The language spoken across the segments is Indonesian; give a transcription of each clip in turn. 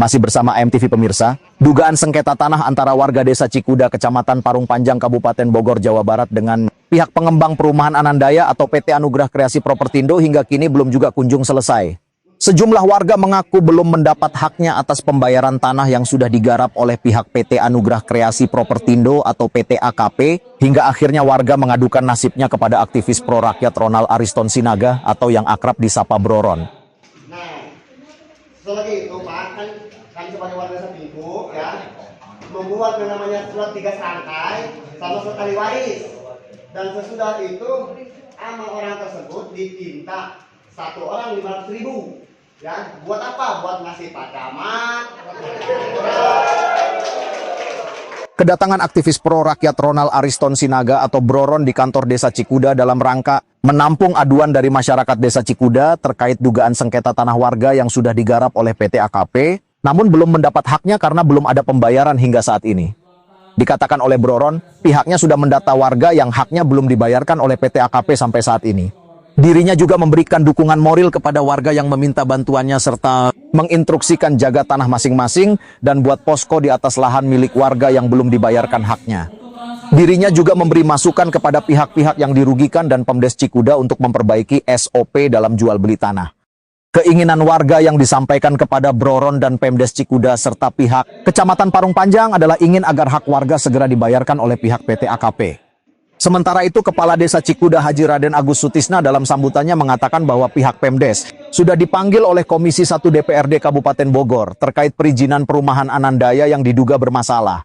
Masih bersama AMTV pemirsa, dugaan sengketa tanah antara warga desa Cikuda, Kecamatan Parung Panjang, Kabupaten Bogor, Jawa Barat dengan pihak pengembang perumahan Anandaya atau PT Anugrah Kreasi Propertindo hingga kini belum juga kunjung selesai. Sejumlah warga mengaku belum mendapat haknya atas pembayaran tanah yang sudah digarap oleh pihak PT Anugrah Kreasi Propertindo atau PT AKP, hingga akhirnya warga mengadukan nasibnya kepada aktivis pro rakyat Ronald Ariston Sinaga atau yang akrab disapa Broron. Nah, setelah itu Pak, kan kami sebagai warga Sepinggu ya membuat yang namanya surat 3 serangkai sama sekali waris, dan sesudah itu sama orang tersebut diminta satu orang 500.000 ya, buat apa? Buat ngasih pacaman. Kedatangan aktivis pro rakyat Ronald Ariston Sinaga atau Broron di kantor desa Cikuda dalam rangka menampung aduan dari masyarakat desa Cikuda terkait dugaan sengketa tanah warga yang sudah digarap oleh PT AKP, namun belum mendapat haknya karena belum ada pembayaran hingga saat ini. Dikatakan oleh Broron, pihaknya sudah mendata warga yang haknya belum dibayarkan oleh PT AKP sampai saat ini. Dirinya juga memberikan dukungan moral kepada warga yang meminta bantuannya serta menginstruksikan jaga tanah masing-masing dan buat posko di atas lahan milik warga yang belum dibayarkan haknya. Dirinya juga memberi masukan kepada pihak-pihak yang dirugikan dan Pemdes Cikuda untuk memperbaiki SOP dalam jual beli tanah. Keinginan warga yang disampaikan kepada Broron dan Pemdes Cikuda serta pihak Kecamatan Parung Panjang adalah ingin agar hak warga segera dibayarkan oleh pihak PT AKP. Sementara itu, Kepala Desa Cikuda Haji Raden Agus Sutisna dalam sambutannya mengatakan bahwa pihak Pemdes sudah dipanggil oleh Komisi 1 DPRD Kabupaten Bogor terkait perizinan perumahan Anandaya yang diduga bermasalah.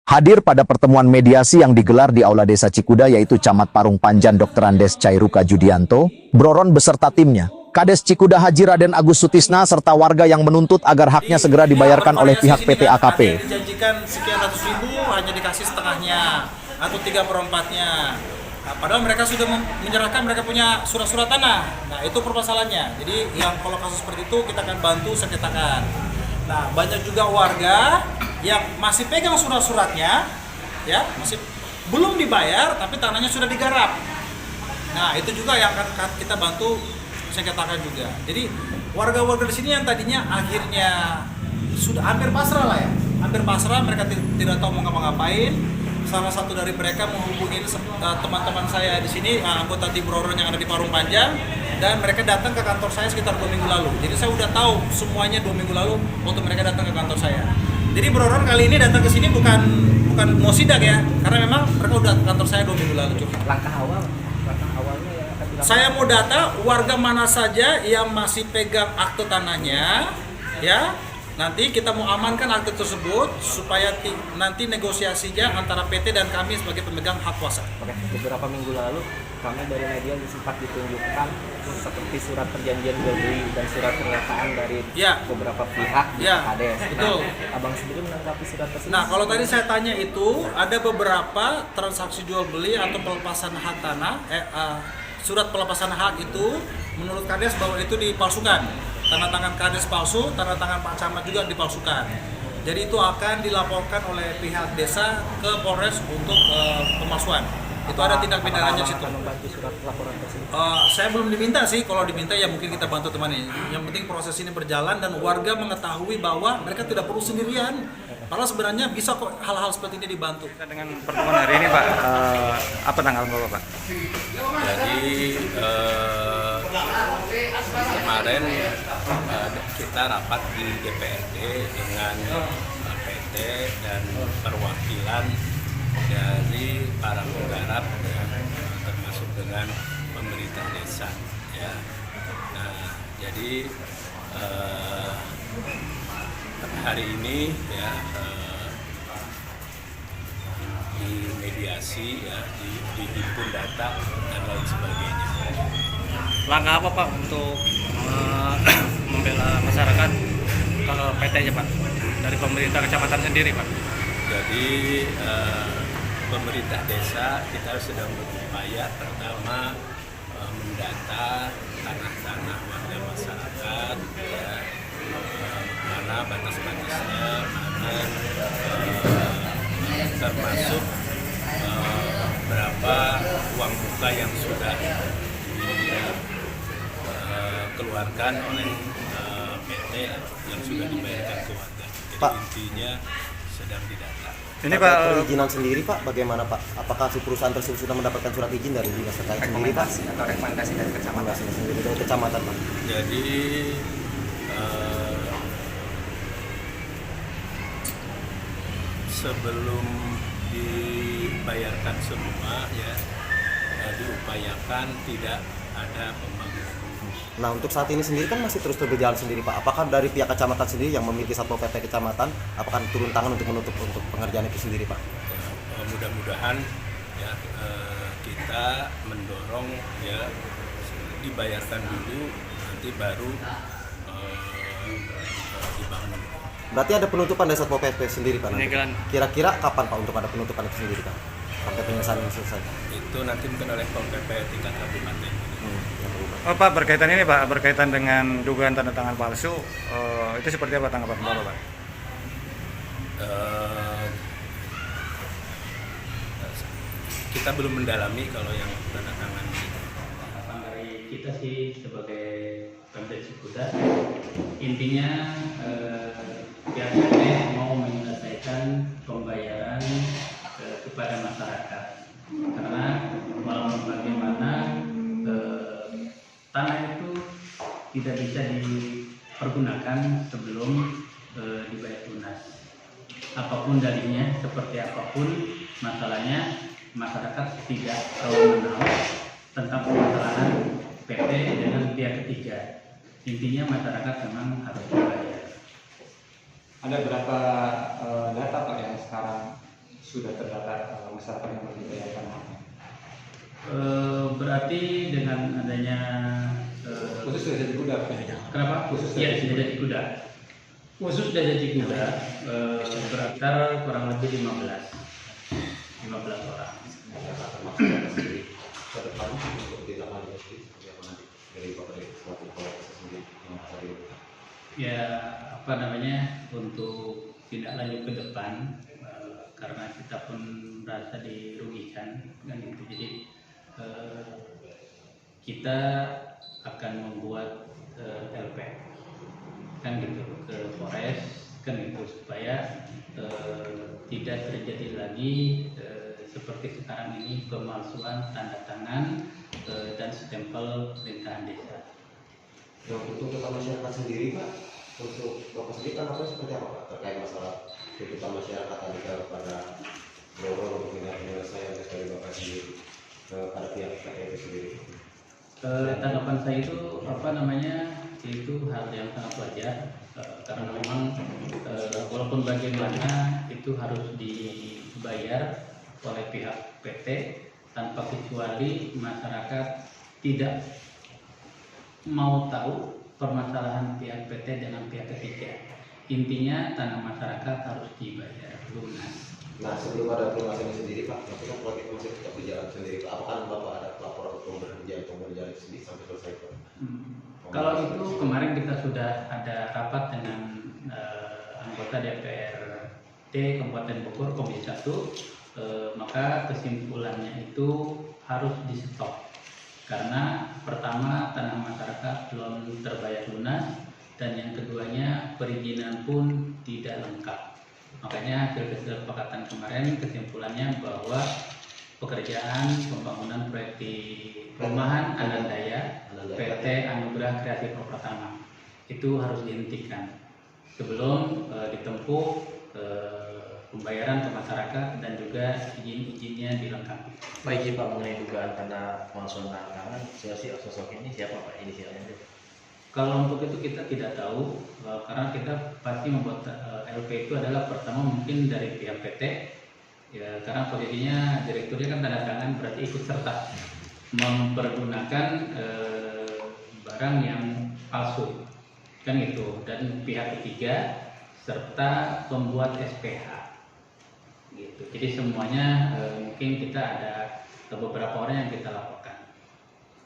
Hadir pada pertemuan mediasi yang digelar di Aula Desa Cikuda yaitu Camat Parung Panjang Dr. Andes Cairuka Judianto, Broron beserta timnya, Kades Cikuda Haji Raden Agus Sutisna serta warga yang menuntut agar haknya segera dibayarkan oleh pihak PT AKP. Dijanjikan sekian ratus ribu hanya dikasih setengahnya atau 3/4-nya. Nah, padahal mereka sudah menyerahkan, mereka punya surat-surat tanah. Nah, itu permasalahannya. Jadi yang kalau kasus seperti itu kita akan bantu sengketakan. Nah, banyak juga warga yang masih pegang surat-suratnya, ya masih belum dibayar, tapi tanahnya sudah digarap. Nah, itu juga yang akan kita bantu sengketakan juga. Jadi warga-warga di sini yang tadinya akhirnya sudah hampir pasrah lah ya, hampir pasrah, mereka tidak tahu mau ngapa-ngapain. Salah satu dari mereka menghubungi teman-teman saya di sini, anggota tim Broron yang ada di Parung Panjang, dan mereka datang ke kantor saya sekitar 2 minggu lalu. Jadi saya udah tahu semuanya 2 minggu lalu waktu mereka datang ke kantor saya. Jadi Broron kali ini datang ke sini bukan mau sidak ya, karena memang mereka udah ke kantor saya 2 minggu lalu. Langkah awalnya yang akan dilakukan. Saya mau data warga mana saja yang masih pegang akte tanahnya, ya. Nanti kita mau amankan akte tersebut supaya nanti negosiasinya antara PT dan kami sebagai pemegang hak kuasa. Oke, beberapa minggu lalu kami dari media sempat ditunjukkan seperti surat perjanjian jual beli dan surat pernyataan dari beberapa pihak Kades. Betul. Abang sendiri menanggapi surat tersebut. Nah, kalau tadi saya tanya itu ada beberapa transaksi jual beli atau pelepasan hak tanah, surat pelepasan hak itu menurut Kades bahwa itu dipalsukan. Tanda tangan Kades palsu, tanda tangan Pak Camat juga dipalsukan. Jadi itu akan dilaporkan oleh pihak desa ke Polres untuk pemalsuan. Itu ada tindak pidananya situ. Membantu surat laporan tersebut. Saya belum diminta sih, kalau diminta ya mungkin kita bantu teman ini. Yang penting proses ini berjalan dan warga mengetahui bahwa mereka tidak perlu sendirian. Padahal sebenarnya bisa kok hal-hal seperti ini dibantu. Dengan pertemuan hari ini Pak, apa tanggal Bapak Pak? Jadi kemarin kita rapat di DPRD dengan PT dan perwakilan dari para penggarap, termasuk dengan pemerintah desa. Ya. Nah, jadi hari ini ya di mediasi ya dihimpun data dan lain sebagainya. Langkah apa Pak untuk membela masyarakat kalau PT-nya Pak dari pemerintah kecamatan sendiri Pak? Jadi pemerintah desa kita sedang berupaya pertama mendata tanah-tanah warga masyarakat, ya, mana batas-batasnya, mana termasuk berapa uang muka yang sudah dikeluarkan oleh PT PT yang sudah dibayarkan ke warga. Jadi Pak. intinya sedang didata. Ini Terkait Pak, perizinan sendiri Pak, bagaimana Pak? Apakah si perusahaan tersebut sudah mendapatkan surat izin dari dinas terkait sendiri Pak? Atau rekomendasi dari kecamatan? Rekomendasi sendiri dari kecamatan Pak. Jadi sebelum dibayarkan semua ya diupayakan tidak ada pembangunan. Nah untuk saat ini sendiri kan masih terus berjalan sendiri Pak. Apakah dari pihak kecamatan sendiri yang memiliki Satpol PP kecamatan, apakah turun tangan untuk menutup untuk pengerjaan itu sendiri Pak? Ya, mudah-mudahan ya kita mendorong ya dibayarkan dulu nanti baru dibangun. Berarti ada penutupan dari Satpol PP sendiri Pak nanti? Penyegelan. Kira-kira kapan Pak untuk ada penutupan itu sendiri Pak? Sampai penyelesaian ini selesai? Itu nanti mungkin oleh Pol PP tingkat kabupaten. oh Pak, berkaitan ini Pak, berkaitan dengan dugaan tanda tangan palsu, itu seperti apa tanggapan Bapak Pak? Kita belum mendalami kalau yang tanda tangan itu. Harapan dari kita sih sebagai Pemda Cikuda, intinya pihak PT mau menyelesaikan pembayaran kepada masyarakat, karena walaupun bagaimana tanah itu tidak bisa dipergunakan sebelum dibayar lunas. Apapun darinya, seperti apapun masalahnya, masyarakat tidak terlalu menau tentang permasalahan PT dengan pihak ketiga. Intinya masyarakat memang harus dibayar. Ada berapa data Pak yang sekarang sudah terdata masyarakat yang belum dibayarkan? Berarti dengan adanya Khusus dari Cikuda Pak? kenapa? Khusus Ya, dari dari Cikuda. Khusus dari Cikuda berkisar kurang lebih 15 orang. Ya, apa namanya, untuk tidak lanjut ke depan, karena kita pun merasa dirugikan kan gitu. Jadi kita akan membuat LP kan gitu ke Polres kan gitu, supaya tidak terjadi lagi seperti sekarang ini pemalsuan tanda tangan dan stempel perintahan desa. Yang untuk masyarakat sendiri Pak, untuk Bapak sendiri tanggapan seperti apa Pak terkait masalah tuntutan masyarakat tadi kepada Broro untuk penyelesaian dari Bapak sendiri kepada pihak PT sendiri? Tanggapan saya itu apa namanya, itu hal yang sangat wajar, karena memang walaupun bagaimana itu harus dibayar oleh pihak PT tanpa kecuali masyarakat tidak mau tahu permasalahan pihak PT dengan pihak ketiga. Intinya tanah masyarakat harus dibayar lunas. Nah sebelum ada pelunasan ini sendiri Pak, tapi kan proyek itu masih tetap berjalan sendiri Pak. Apakah Bapak ada laporan pemberhentian itu sendiri sampai selesai Pak? Kalau itu kemarin kita sudah ada rapat dengan anggota DPRD Kabupaten Bogor Komisi 1, maka kesimpulannya itu harus di stop. Karena pertama tanah masyarakat belum terbayar lunas, dan yang keduanya perizinan pun tidak lengkap. Makanya hasil kesepakatan kemarin kesimpulannya bahwa pekerjaan pembangunan proyek di perumahan Anandaya PT Anugerah Kreasi Pratama itu harus dihentikan sebelum ditempuh pembayaran ke masyarakat dan juga izin-izinnya dilengkapi. Baik Pak, mengenai dugaan karena pemalsuan tanda tangan, sosok ini siapa Pak inisialnya? Kalau untuk itu kita tidak tahu, karena kita pasti membuat LP itu adalah pertama mungkin dari pihak PT, ya karena posisinya direkturnya kan tanda tangan, berarti ikut serta mempergunakan barang yang palsu kan gitu, dan pihak ketiga serta pembuat SPH gitu. Jadi semuanya mungkin kita ada beberapa orang yang kita laporkan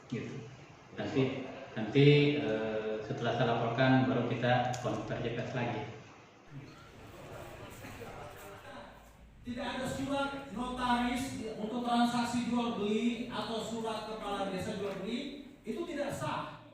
gitu. Nanti setelah saya laporkan baru kita konferensi pers lagi. Tidak ada surat notaris untuk transaksi jual beli atau surat kepala desa jual beli, itu tidak sah.